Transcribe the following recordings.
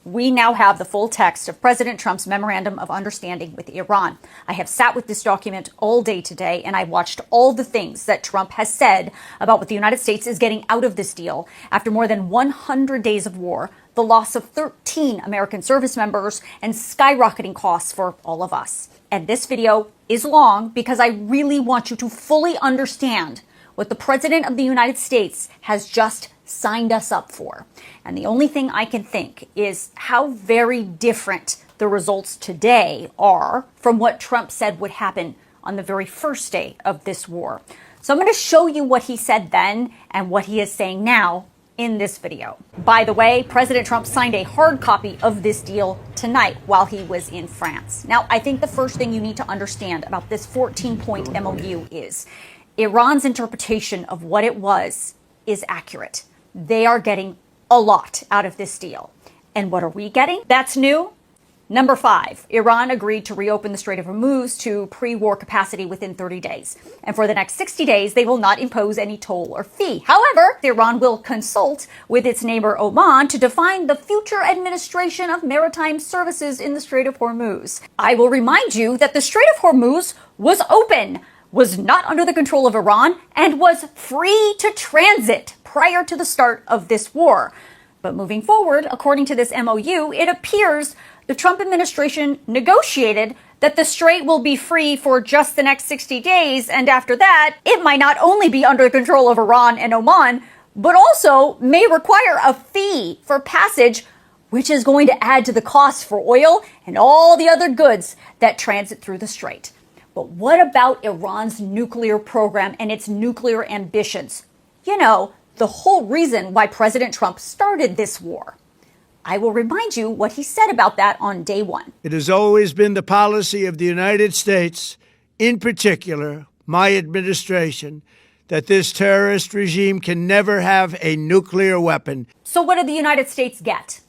we now have the full text of President Trump's Memorandum of Understanding with Iran. I have sat with this document all day today, and I watched all the things that Trump has said about what the United States is getting out of this deal after more than 100 days of war, the loss of 13 American service members, and skyrocketing costs for all of us. And this video is long because I really want you to fully understand what the President of the United States has just signed us up for. And the only thing I can think is how very different the results today are from what Trump said would happen on the very first day of this war. So I'm going to show you what he said then and what he is saying now in this video. By the way, President Trump signed a hard copy of this deal tonight while he was in France. Now, I think the first thing you need to understand about this 14-point MOU is Iran's interpretation of what it was is accurate. They are getting a lot out of this deal. And what are we getting? That's new. Number 5, Iran agreed to reopen the Strait of Hormuz to pre-war capacity within 30 days. And for the next 60 days, they will not impose any toll or fee. However, Iran will consult with its neighbor Oman to define the future administration of maritime services in the Strait of Hormuz. I will remind you that the Strait of Hormuz was open, was not under the control of Iran, and was free to transit prior to the start of this war. But moving forward, according to this MOU, it appears the Trump administration negotiated that the strait will be free for just the next 60 days, and after that, it might not only be under the control of Iran and Oman, but also may require a fee for passage, which is going to add to the cost for oil and all the other goods that transit through the strait. But what about Iran's nuclear program and its nuclear ambitions? You know, the whole reason why President Trump started this war. I will remind you what he said about that on day one. It has always been the policy of the United States, in particular, my administration, that this terrorist regime can never have a nuclear weapon. So what did the United States get?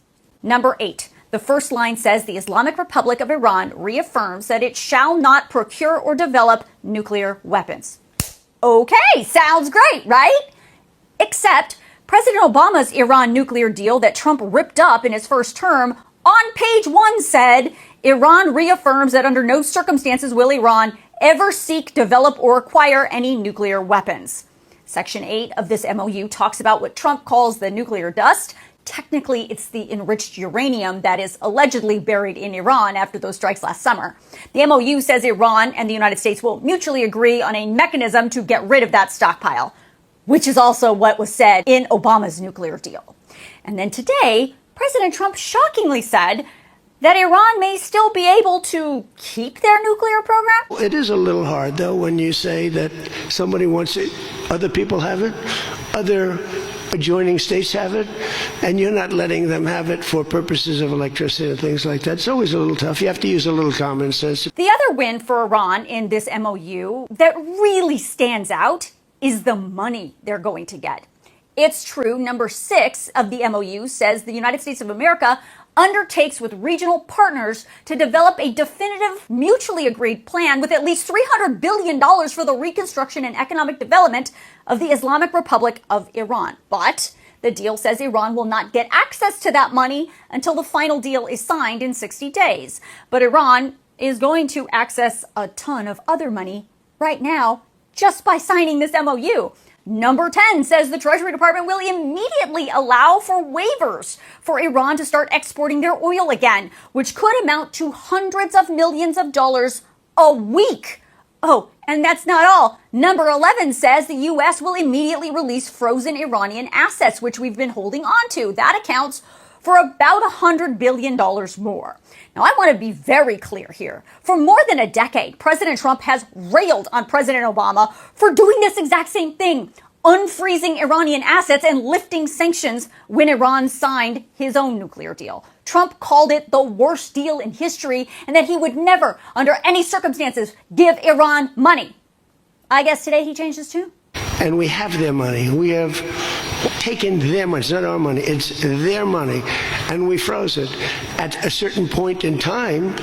Number 8. The first line says the Islamic Republic of Iran reaffirms that it shall not procure or develop nuclear weapons. Okay, sounds great, right? Except President Obama's Iran nuclear deal that Trump ripped up in his first term on page 1 said, Iran reaffirms that under no circumstances will Iran ever seek, develop, or acquire any nuclear weapons. Section 8 of this MOU talks about what Trump calls the nuclear dust. Technically, it's the enriched uranium that is allegedly buried in Iran after those strikes last summer. The MOU says Iran and the United States will mutually agree on a mechanism to get rid of that stockpile, which is also what was said in Obama's nuclear deal. And then today, President Trump shockingly said that Iran may still be able to keep their nuclear program. It is a little hard, though, when you say that somebody wants it, other people have it, other adjoining states have it, and you're not letting them have it for purposes of electricity and things like that. It's always a little tough. You have to use a little common sense. The other win for Iran in this MOU that really stands out is the money they're going to get. It's true, number 6 of the MOU says the United States of America undertakes with regional partners to develop a definitive, mutually agreed plan with at least $300 billion for the reconstruction and economic development of the Islamic Republic of Iran. But the deal says Iran will not get access to that money until the final deal is signed in 60 days. But Iran is going to access a ton of other money right now just by signing this MOU. Number 10 says the Treasury Department will immediately allow for waivers for Iran to start exporting their oil again, which could amount to hundreds of millions of dollars a week. Oh, and that's not all. Number 11 says the U.S. will immediately release frozen Iranian assets, which we've been holding on to. That accounts for about $100 billion more. Now, I want to be very clear here. For more than a decade, President Trump has railed on President Obama for doing this exact same thing, unfreezing Iranian assets and lifting sanctions when Iran signed his own nuclear deal. Trump called it the worst deal in history and that he would never, under any circumstances, give Iran money. I guess today he changed his tune. And we have their money. We have taken their money. It's not our money. It's their money. And we froze it. At a certain point in time,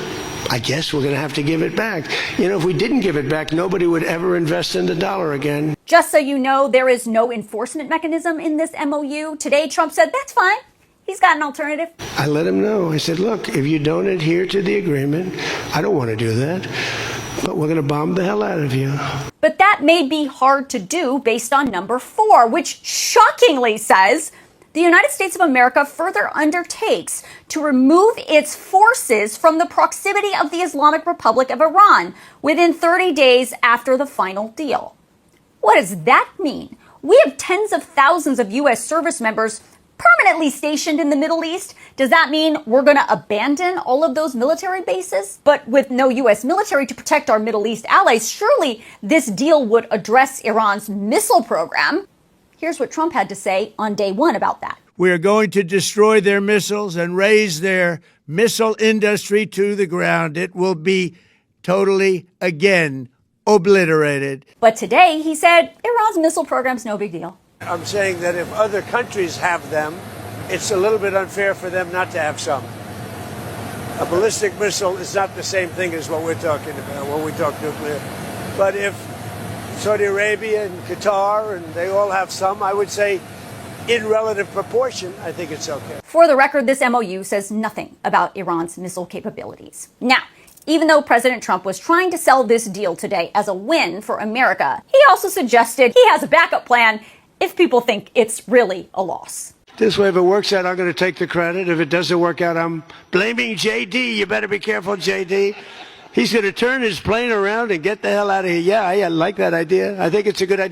I guess we're going to have to give it back. You know, if we didn't give it back, nobody would ever invest in the dollar again. Just so you know, there is no enforcement mechanism in this MOU. Today, Trump said, that's fine. He's got an alternative. I let him know. I said, look, if you don't adhere to the agreement, I don't want to do that, but we're going to bomb the hell out of you. But that may be hard to do based on number 4, which shockingly says the United States of America further undertakes to remove its forces from the proximity of the Islamic Republic of Iran within 30 days after the final deal. What does that mean? We have tens of thousands of U.S. service members permanently stationed in the Middle East. Does that mean we're going to abandon all of those military bases? But with no U.S. military to protect our Middle East allies, surely this deal would address Iran's missile program. Here's what Trump had to say on day 1 about that. We are going to destroy their missiles and raise their missile industry to the ground. It will be totally, again, obliterated. But today, he said, Iran's missile program's no big deal. I'm saying that if other countries have them, it's a little bit unfair for them not to have some. A ballistic missile is not the same thing as what we're talking about when we talk nuclear. But if Saudi Arabia and Qatar, and they all have some, I would say in relative proportion, I think it's okay. For the record, this MOU says nothing about Iran's missile capabilities. Now, even though President Trump was trying to sell this deal today as a win for America, he also suggested he has a backup plan if people think it's really a loss. This way, if it works out, I'm going to take the credit. If it doesn't work out, I'm blaming JD. You better be careful, JD. He's going to turn his plane around and get the hell out of here. Yeah, I like that idea. I think it's a good idea.